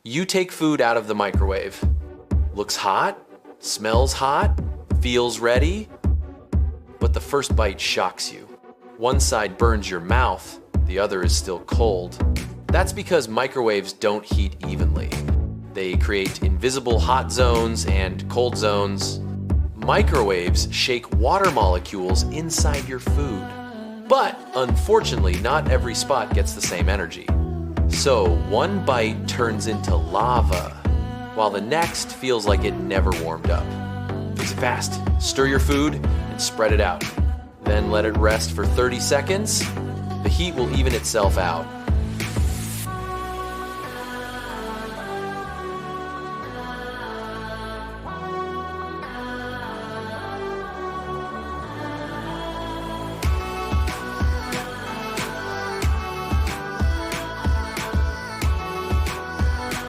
You take food out of the microwave. Looks hot, smells hot, feels ready, but the first bite shocks you. One side burns your mouth, the other is still cold. That's because microwaves don't heat evenly. They create invisible hot zones and cold zones. Microwaves shake water molecules inside your food. But unfortunately, not every spot gets the same energy. So one bite turns into lava, while the next feels like it never warmed up. Fix it fast. Stir your food and spread it out. Then let it rest for 30 seconds. The heat will even itself out.